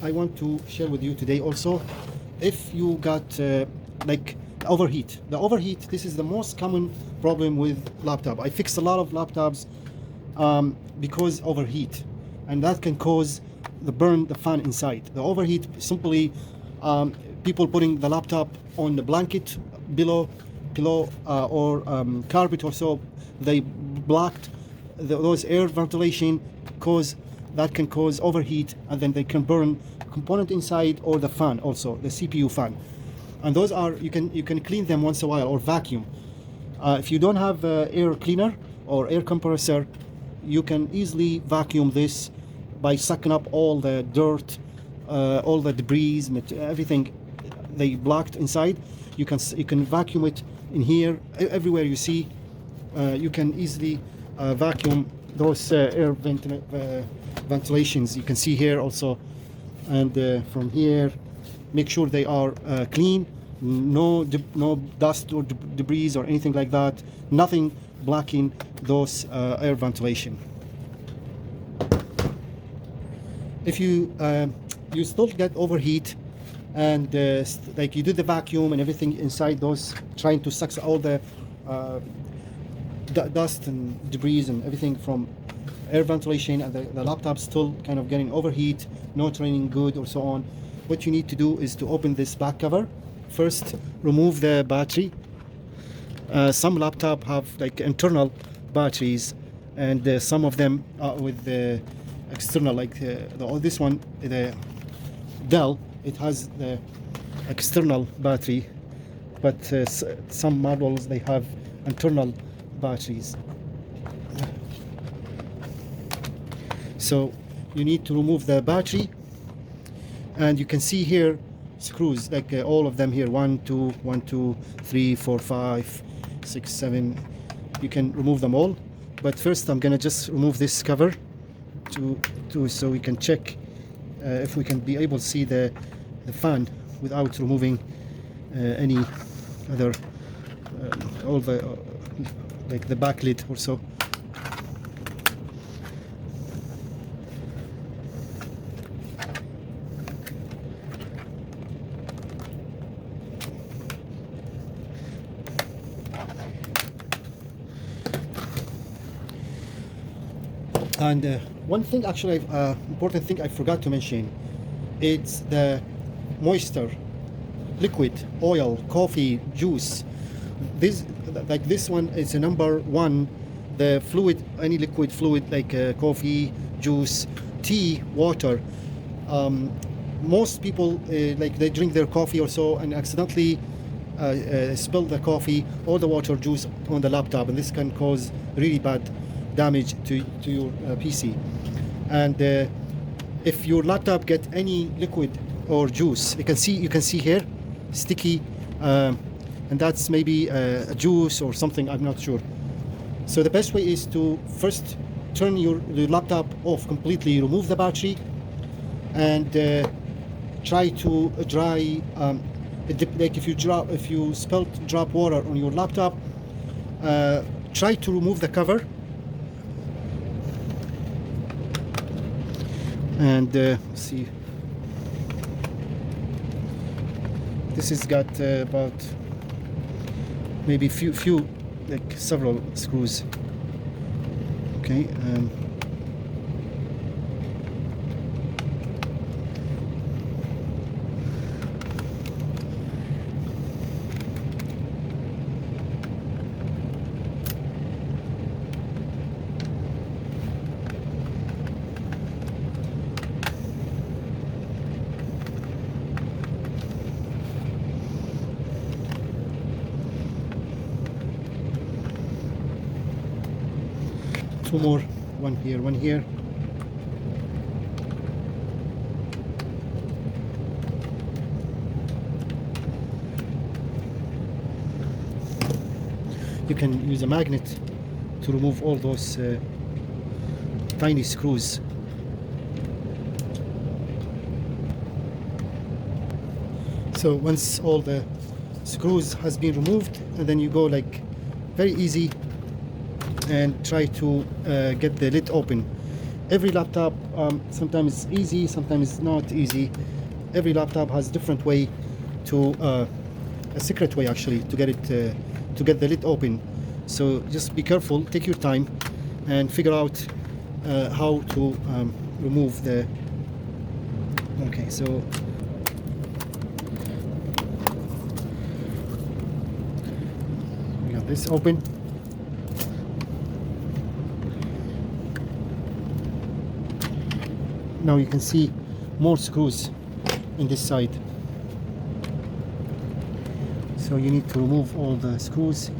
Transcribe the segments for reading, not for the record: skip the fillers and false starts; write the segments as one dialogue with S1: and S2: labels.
S1: I want to share with you today also, if you got like overheat. The overheat, this is the most common problem with laptop. I fixed a lot of laptops because overheat, and that can cause the fan inside. The overheat simply people putting the laptop on the blanket below pillow or carpet or so, they blocked those air ventilation, cause that can cause overheat, and then they can burn component inside, or the fan also, the CPU fan. And those are, you can clean them once a while or vacuum. If you don't have air cleaner or air compressor, you can easily vacuum this by sucking up all the dirt, all the debris, everything they blocked inside. You can vacuum it in here, everywhere you see. You can easily vacuum those air ventilations. You can see here also, and from here, make sure they are clean, no dust or debris or anything like that, nothing blocking those air ventilation. If you you still get overheat, and like you do the vacuum and everything inside those, trying to suck all the dust and debris and everything from air ventilation, and the laptop still kind of getting overheat, not running good or so on, what you need to do is to open this back cover. First, remove the battery. Some laptop have like internal batteries, and some of them with the external, like this one, the Dell, it has the external battery, but some models, they have internal batteries. So you need to remove the battery, and you can see here screws, like all of them here, 1 2 3 4 5 6 7. You can remove them all, but first I'm gonna just remove this cover so we can check if we can be able to see the fan without removing any other all the like the backlit or so. And one thing, actually, important thing I forgot to mention, it's the moisture, liquid, oil, coffee, juice. This, like this one, is a number one. The fluid, any liquid fluid like coffee, juice, tea, water. Most people like they drink their coffee or so and accidentally spill the coffee or the water, juice on the laptop, and this can cause really bad damage to your PC. And if your laptop get any liquid or juice, you can see here sticky, and that's maybe a juice or something, I'm not sure. So the best way is to first turn your laptop off completely, remove the battery, and try to dry. Like if you spilled drop water on your laptop, try to remove the cover. And see, this has got about maybe few like several screws. Okay. Two more, one here, one here. You can use a magnet to remove all those tiny screws. So once all the screws has been removed, and then you go like very easy and try to get the lid open. Every laptop, sometimes it's easy, sometimes it's not easy. Every laptop has a different way to a secret way actually to get it to get the lid open. So just be careful, take your time, and figure out how to remove the. Okay, so we got this open. Now you can see more screws in this side. So you need to remove all the screws.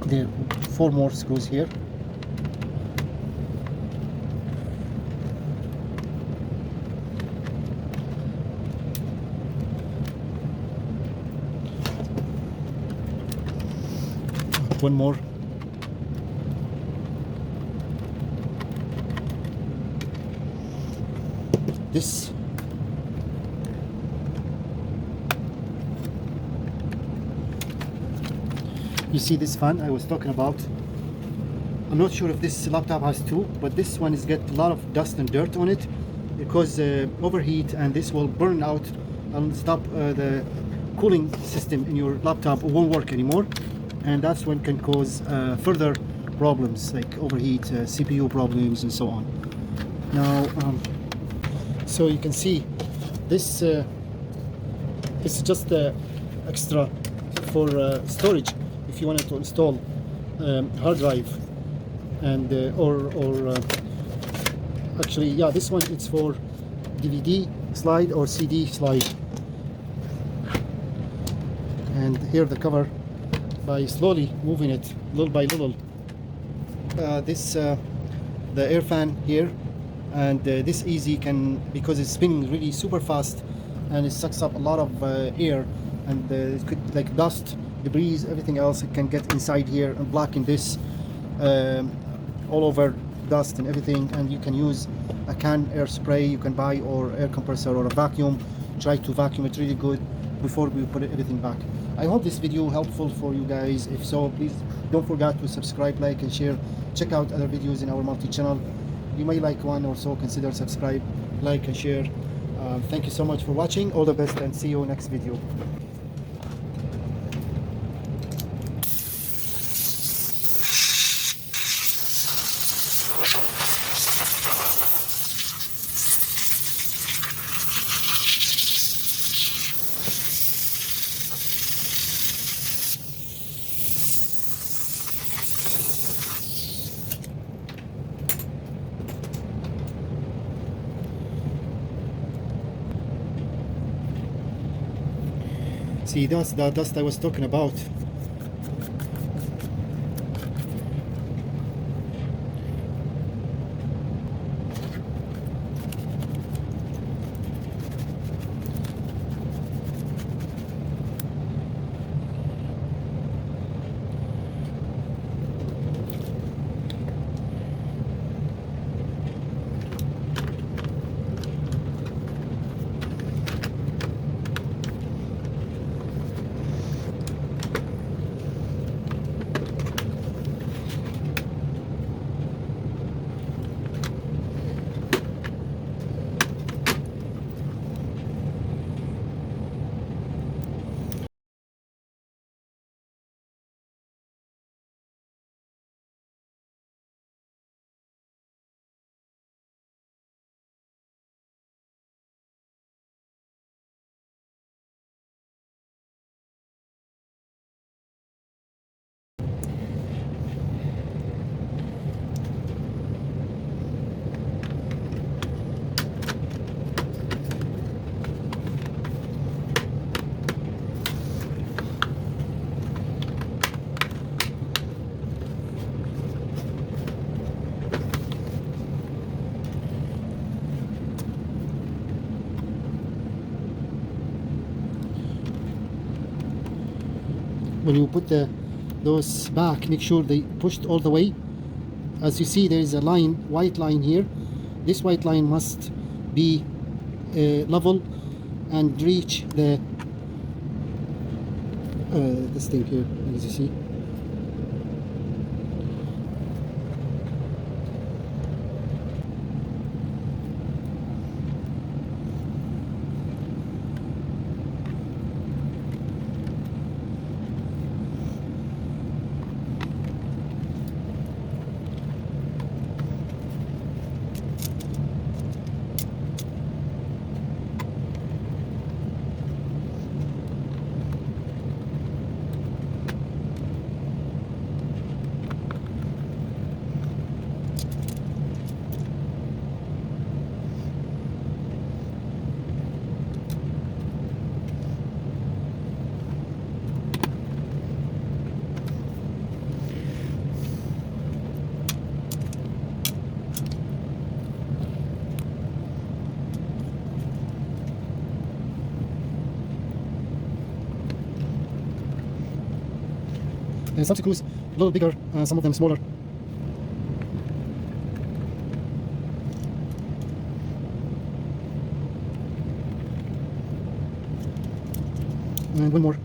S1: There are 4 more screws here. One more. This. You see this fan I was talking about? I'm not sure if this laptop has 2, but this one is got a lot of dust and dirt on it because overheat, and this will burn out and stop the cooling system in your laptop. It won't work anymore, and that's when can cause further problems like overheat, CPU problems, and so on. Now, so you can see this is just extra for storage if you wanted to install hard drive, and actually, yeah, this one it's for DVD slide or CD slide. And here the cover, by slowly moving it little by little, the air fan here, and this easy can, because it's spinning really super fast and it sucks up a lot of air, and it could, like dust, debris, everything else, it can get inside here and blacken this all over, dust and everything. And you can use a can air spray you can buy, or air compressor, or a vacuum. Try to vacuum it really good before we put everything back. I hope this video helpful for you guys. If so, please don't forget to subscribe, like, and share. Check out other videos in our multi-channel. You may like one or so, consider subscribe, like, and share. Thank you so much for watching. All the best, and see you next video. See, that's the dust I was talking about. When you put those back, make sure they pushed all the way. As you see, there is a line, white line here. This white line must be level and reach the this thing here, as you see. Some screws a little bigger, some of them smaller. And one more.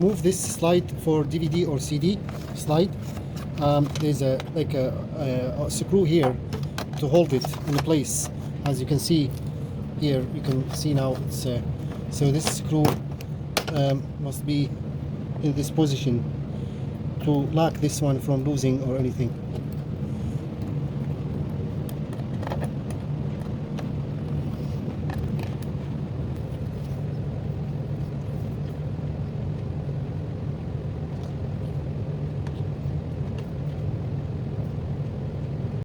S1: Move this slide for DVD or CD slide. There's a screw here to hold it in place. As you can see here, you can see now it's so this screw must be in this position to lock this one from losing or anything.